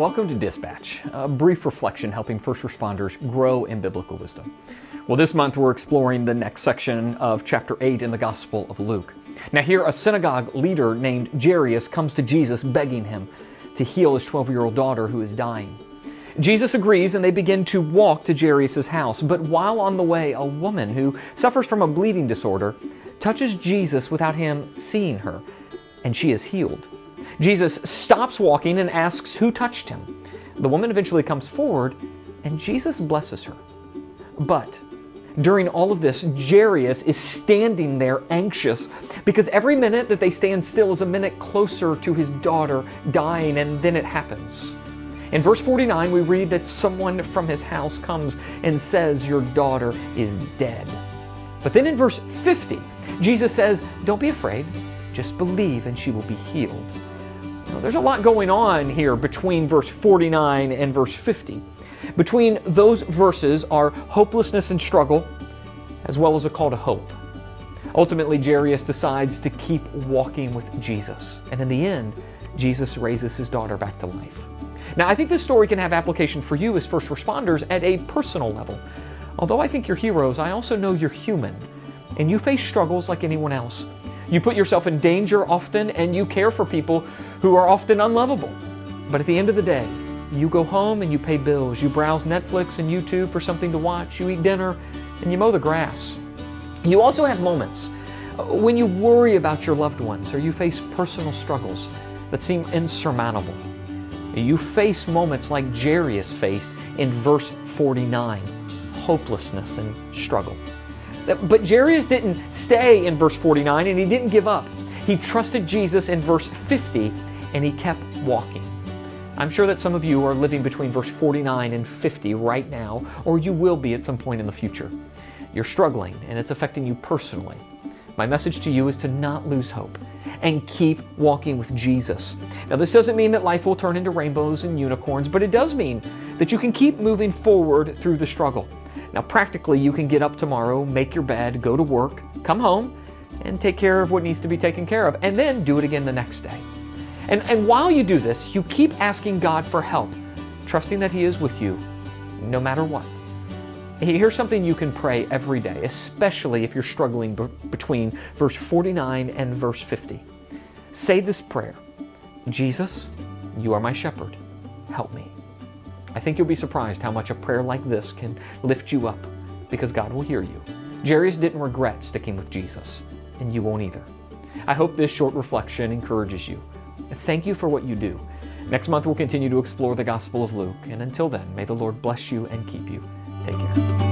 Welcome to Dispatch, a brief reflection helping first responders grow in biblical wisdom. Well, this month we're exploring the next section of chapter 8 in the Gospel of Luke. Now here, a synagogue leader named Jairus comes to Jesus begging him to heal his 12-year-old daughter who is dying. Jesus agrees and they begin to walk to Jairus' house. But while on the way, a woman who suffers from a bleeding disorder touches Jesus without him seeing her, and she is healed. Jesus stops walking and asks who touched him. The woman eventually comes forward and Jesus blesses her. But during all of this, Jairus is standing there anxious because every minute that they stand still is a minute closer to his daughter dying, and then it happens. In verse 49, we read that someone from his house comes and says, "Your daughter is dead." But then in verse 50, Jesus says, "Don't be afraid, just believe and she will be healed." Now, there's a lot going on here between verse 49 and verse 50. Between those verses are hopelessness and struggle, as well as a call to hope. Ultimately, Jairus decides to keep walking with Jesus. And in the end, Jesus raises his daughter back to life. Now, I think this story can have application for you as first responders at a personal level. Although I think you're heroes, I also know you're human, and you face struggles like anyone else. You put yourself in danger often, and you care for people who are often unlovable. But at the end of the day, you go home and you pay bills. You browse Netflix and YouTube for something to watch. You eat dinner and you mow the grass. You also have moments when you worry about your loved ones or you face personal struggles that seem insurmountable. You face moments like Jairus faced in verse 49, hopelessness and struggle. But Jairus didn't stay in verse 49 and he didn't give up. He trusted Jesus in verse 50 and he kept walking. I'm sure that some of you are living between verse 49 and 50 right now, or you will be at some point in the future. You're struggling and it's affecting you personally. My message to you is to not lose hope and keep walking with Jesus. Now, this doesn't mean that life will turn into rainbows and unicorns, but it does mean that you can keep moving forward through the struggle. Now, practically, you can get up tomorrow, make your bed, go to work, come home, and take care of what needs to be taken care of, and then do it again the next day. And while you do this, you keep asking God for help, trusting that He is with you no matter what. Here's something you can pray every day, especially if you're struggling between verse 49 and verse 50. Say this prayer: Jesus, you are my shepherd. Help me. I think you'll be surprised how much a prayer like this can lift you up, because God will hear you. Jairus didn't regret sticking with Jesus, and you won't either. I hope this short reflection encourages you. Thank you for what you do. Next month we'll continue to explore the Gospel of Luke, and until then, may the Lord bless you and keep you. Take care.